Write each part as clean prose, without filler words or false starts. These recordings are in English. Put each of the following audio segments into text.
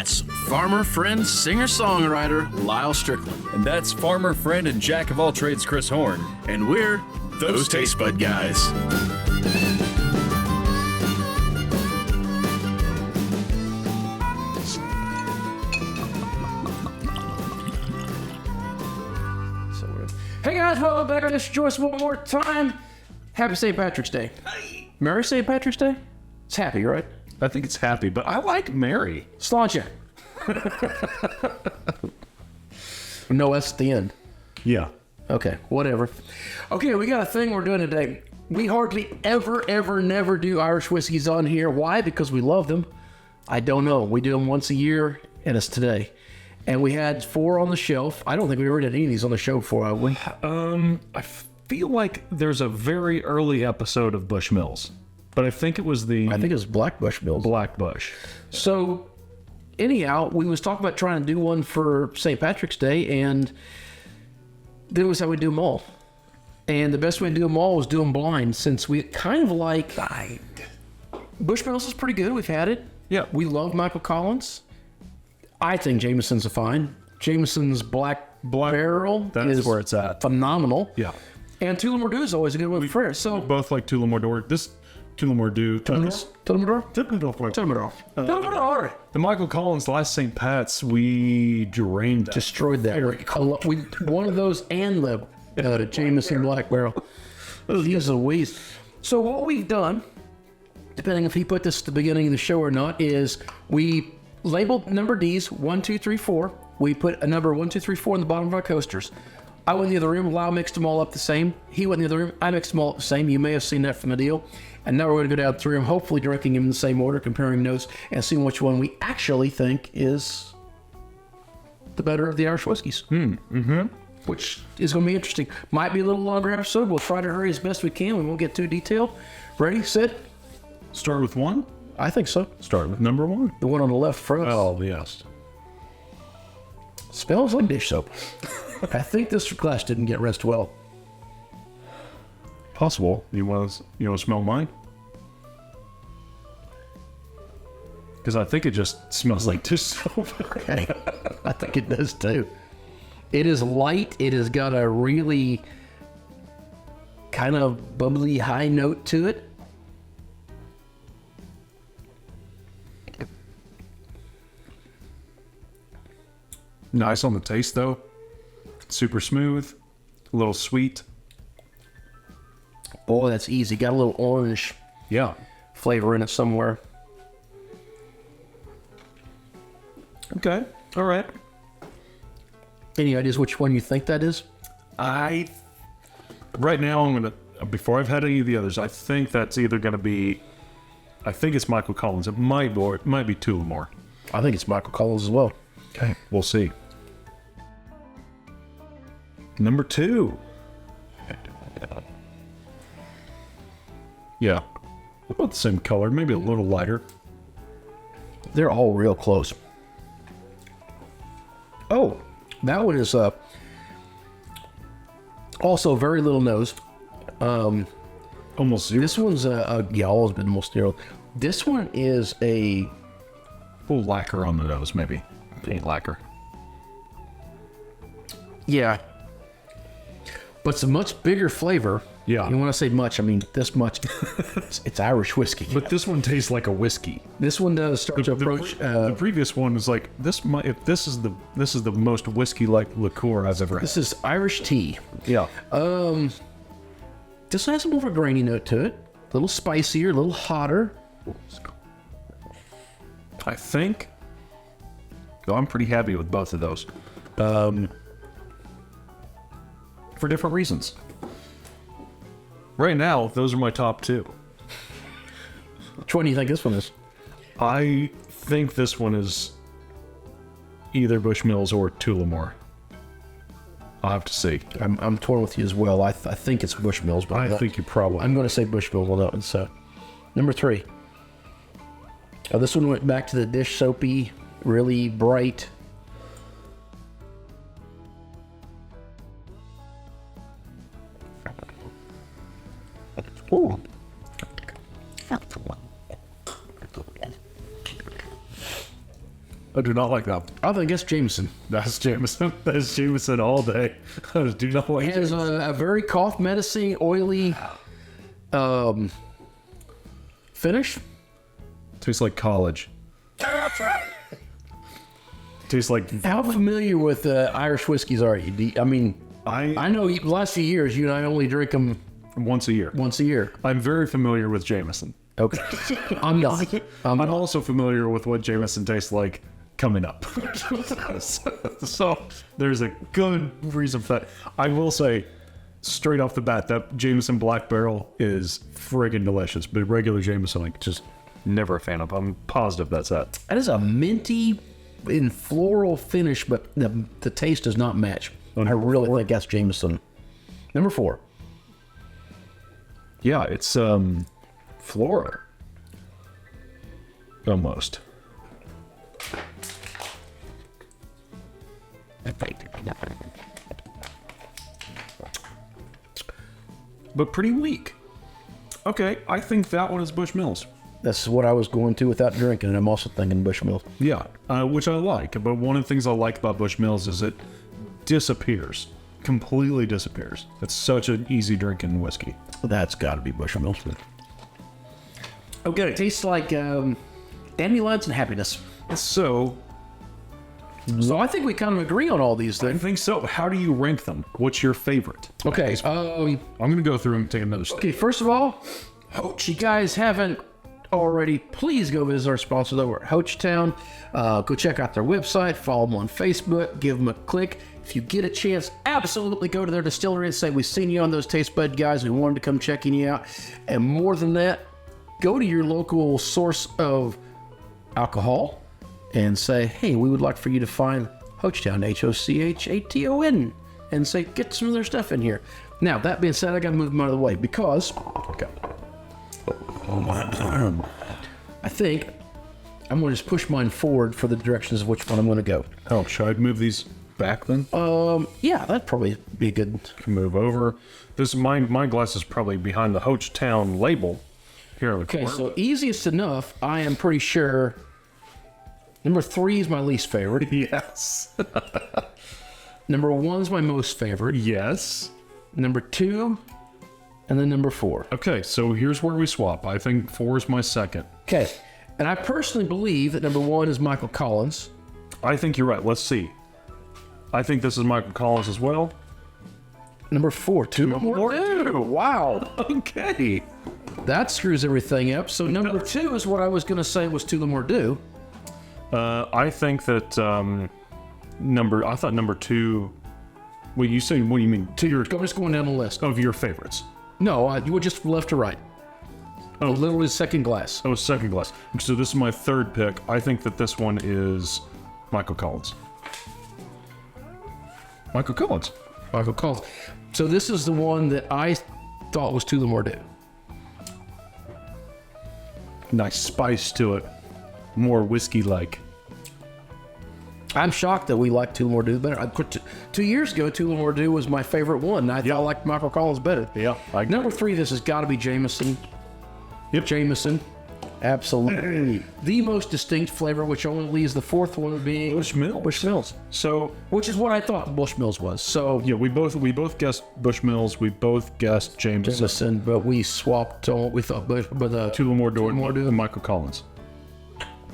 That's farmer, friend, singer-songwriter Lyle Strickland. And that's farmer, friend, and jack of all trades Chris Horn. And we're Those Taste Bud Guys. Hey guys, welcome back to this Joyce one more time. Happy St. Patrick's Day. Merry St. Patrick's Day? It's happy, right? I think it's happy, but I like Mary. Sláinte. No S at the end. Yeah. Okay, whatever. Okay, we got a thing we're doing today. We hardly ever, never do Irish whiskeys on here. Why? Because we love them. I don't know. We do them once a year, and it's today. And we had 4 on the shelf. I don't think we ever did any of these on the show before, have we? I feel like there's a very early episode of Bushmills, but I think it was I think it was Black Bushmills. Black Bush. So, anyhow, we was talking about trying to do one for St. Patrick's Day, and then was how we do them all. And the best way to do them all was do them blind, since we kind of like... Bushmills is pretty good. We've had it. Yeah. We love Michael Collins. I think Jameson's a fine. Jameson's Black Barrel is where it's at. Phenomenal. Yeah. And Tullamore Dew is always a good one for it. So both like Tullamore Dew. This Tullamore Dew. Tullamore Dew? The Michael Collins last St. Pat's, we drained that. Destroyed that. One of those and the Jameson Black Barrel. These are weeds. So what we've done, depending if he put this at the beginning of the show or not, is we labeled number D's 1, 2, 3, 4. We put a number 1, 2, 3, 4 in the bottom of our coasters. I went in the other room. Lyle mixed them all up the same. He went in the other room. I mixed them all up the same. You may have seen that from the deal. And now we're going to go down through them, hopefully drinking them in the same order, comparing notes, and seeing which one we actually think is the better of the Irish whiskeys. Which is going to be interesting. Might be a little longer episode. We'll try to hurry as best we can. We won't get too detailed. Ready, set? Start with 1? I think so. Start with number 1. The one on the left for us. Oh, yes. Smells like dish soap. I think this glass didn't get rinsed well. Possible. You want to smell mine? Because I think it just smells like dish soap. Okay. I think it does too. It is light. It has got a really kind of bubbly high note to it. Nice on the taste, though. Super smooth. A little sweet. Boy, that's easy. Got a little orange flavor in it somewhere. Okay. All right. Any ideas which one you think that is? Right now, I'm going to, before I've had any of the others, I think that's either going to be, I think it's Michael Collins. It might be Tullamore. I think it's Michael Collins as well. Okay. We'll see. Number 2. Yeah. About the same color, maybe a little lighter. They're all real close. Oh, that one is also very little nose. Almost zero. This one's always been almost zero. This one is a full lacquer on the nose, maybe. Paint lacquer. Yeah. But it's a much bigger flavor. Yeah. And when I say much, I mean this much. It's Irish whiskey. But this one tastes like a whiskey. This one does start to approach. The previous one is like this. This is the most whiskey-like liqueur I've ever had. This is Irish tea. Yeah. This has more of a grainy note to it. A little spicier, a little hotter. I think. Though I'm pretty happy with both of those. For different reasons. Right now, those are my top 2. Which one do you think this one is? I think this one is either Bushmills or Tullamore. I'll have to see. I'm torn with you as well. I think it's Bushmills, but I think you probably. I'm going to say Bushmills on that one. So, number 3. Oh, this one went back to the dish soapy, really bright. Ooh. I do not like that. I think it's Jameson. That's Jameson. That's Jameson all day. I do not like It has a very cough medicine, oily finish. Tastes like college. Tastes like... How familiar with Irish Whiskies are you? I know the last few years you and I only drink them once a year. once a year. I'm very familiar with Jameson. Okay. I'm not. I'm also familiar with what Jameson tastes like coming up. So there's a good reason for that. I will say, straight off the bat, that Jameson Black Barrel is friggin' delicious. But regular Jameson, like, just never a fan of. I'm positive that's that. That is a minty and floral finish, but the taste does not match. I really think that's Jameson. Number 4. Yeah, it's floral. Almost. But pretty weak. Okay, I think that one is Bushmills. That's what I was going to without drinking, and I'm also thinking Bushmills. Yeah, which I like. But one of the things I like about Bushmills is it disappears. Completely disappears. It's such an easy drinking whiskey. That's got to be Bushmills. Okay, it tastes like dandelions and happiness. So I think we kind of agree on all these I things. think so. How do you rank them? What's your favorite? Okay, I'm going to go through and take another step. okay. First of all, if you guys haven't already, please go visit our sponsors over at Hochtown. Go check out their website, follow them on Facebook, give them a click. If you get a chance, absolutely go to their distillery and say, we've seen you on those Taste Bud guys. We wanted to come checking you out. And more than that, go to your local source of alcohol and say, hey, we would like for you to find Hochtown, Hochhaton, and say, get some of their stuff in here. Now, that being said, I got to move them out of the way because I think I'm going to just push mine forward for the directions of which one I'm going to go. Oh, should I move these back then? Yeah, that'd probably be good. Can move over. This my glass is probably behind the Hochtown label here in the Okay, corner. so easiest enough, I am pretty sure number 3 is my least favorite. Yes. Number 1 is my most favorite. Yes. Number 2, and then number 4. Okay, so here's where we swap. I think 4 is my second. Okay, and I personally believe that number 1 is Michael Collins. I think you're right. Let's see. I think this is Michael Collins as well. Number 4, Tullamore Dew. Wow. Okay. That screws everything up. So number 2 is what I was going to say was Tullamore Dew. I think that I thought number 2. Well, you say, what do you mean? I'm just going down the list. Of your favorites. No, you were just left to right. Oh, literally second glass. Oh, second glass. So this is my third pick. I think that this one is Michael Collins. Michael Collins. Michael Collins. So this is the one that I thought was Tullamore Dew. Nice spice to it. More whiskey-like. I'm shocked that we like Tullamore Dew better. 2 years ago, Tullamore Dew was my favorite one. I liked Michael Collins better. Yeah. Number 3, this has got to be Jameson. Yep. Jameson. Absolutely. The most distinct flavor, which only leaves the 4th one being Bushmills. So, Which is what I thought Bushmills was. So yeah, we both guessed Bushmills. We both guessed Jameson, but we swapped on what we thought. But Tullamore Dew and Michael Collins.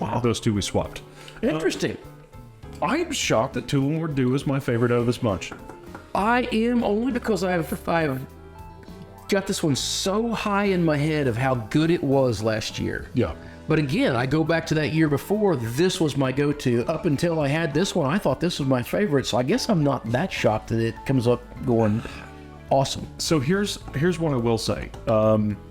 Wow. Those two we swapped. Interesting. I'm shocked that Tullamore Dew is my favorite out of this bunch. I am, only because I've got this one so high in my head of how good it was last year. Yeah. But again, I go back to that year before. This was my go-to. Up until I had this one, I thought this was my favorite. So I guess I'm not that shocked that it comes up going awesome. So here's what I will say. Tullamore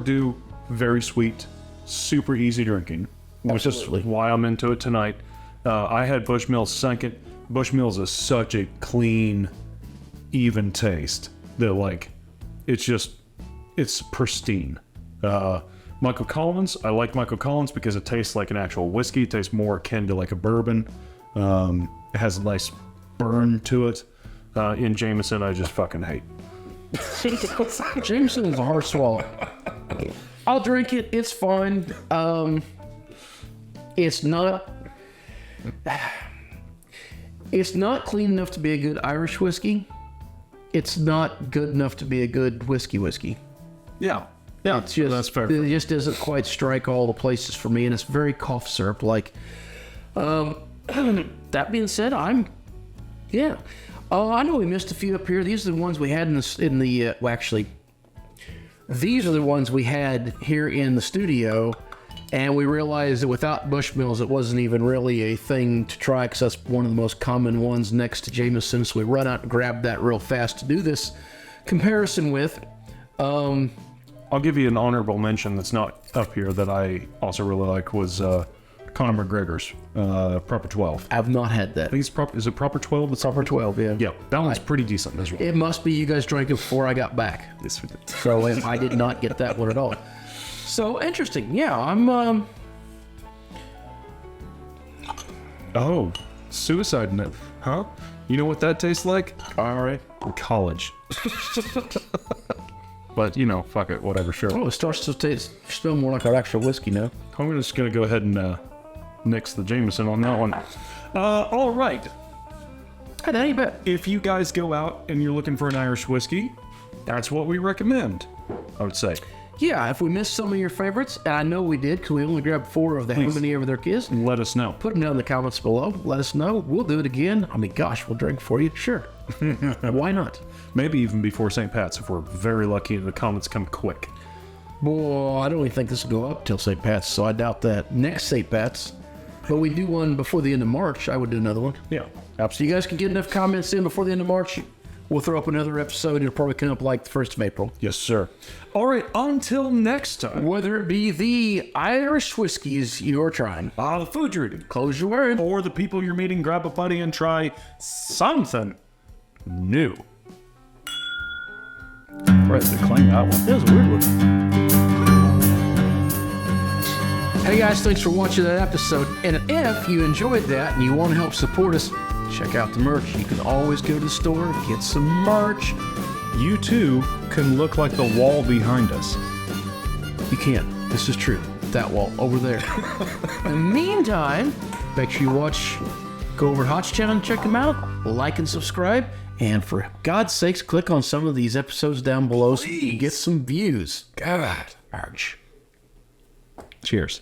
Dew, very sweet, super easy drinking. Which is why I'm into it tonight. I had Bushmills second. Bushmills is such a clean, even taste that it's pristine. Michael Collins, I like Michael Collins because it tastes like an actual whiskey. It tastes more akin to like a bourbon. It has a nice burn to it. In Jameson, I just fucking hate. Jameson is a hard swallow. I'll drink it. It's fine. It's not clean enough to be a good Irish whiskey. It's not good enough to be a good whiskey. Yeah. It's just, that's fair. It just doesn't quite strike all the places for me, and it's very cough syrup like. That being said, I know we missed a few up here. These are the ones we had these are the ones we had here in the studio, and we realized that without Bushmills, it wasn't even really a thing to try, because that's one of the most common ones next to Jameson. So we run out and grabbed that real fast to do this comparison with. I'll give you an honorable mention that's not up here that I also really like was Conor McGregor's Proper 12. I've not had that. I think is it Proper 12? It's Proper 12, yeah. Yeah, that one's pretty decent as well. It must be you guys drank it before I got back. Yes, we did. So I did not get that one at all. So interesting. Yeah, I'm Oh, suicide note. Huh? You know what that tastes like? all right. College. But, fuck it, whatever, sure. Oh, it starts to smell more like our actual whiskey now. I'm just going to go ahead and nix the Jameson on that one. All right. That ain't bad. If you guys go out and you're looking for an Irish whiskey, that's what we recommend, I would say. Yeah, if we missed some of your favorites, and I know we did because we only grabbed 4 of the how many over there is, Let us know. put them down in the comments below. Let us know. We'll do it again. I mean, gosh, we'll drink for you. Sure. Why not? Maybe even before St. Pat's if we're very lucky and the comments come quick. Boy, I don't even think this will go up till St. Pat's, so I doubt that. Next St. Pat's. But we do one before the end of March. I would do another one. Yeah, So absolutely. you guys can get enough comments in before the end of March. We'll throw up another episode. It'll probably come up like the 1st of April. Yes, sir. All right, until next time. Whether it be the Irish whiskeys you're trying, The food you're eating. close your word. Or the people you're meeting, grab a buddy and try something new. Right, decline that one. That was a weird one. Hey guys, thanks for watching that episode. And if you enjoyed that and you want to help support us, check out the merch. You can always go to the store and get some merch. You too can look like the wall behind us. You can. This is true. That wall over there. In the meantime, make sure you go over to Hotch Channel and check them out. Like and subscribe. And for God's sakes, click on some of these episodes down below so you can get some views. God. Ouch. Cheers.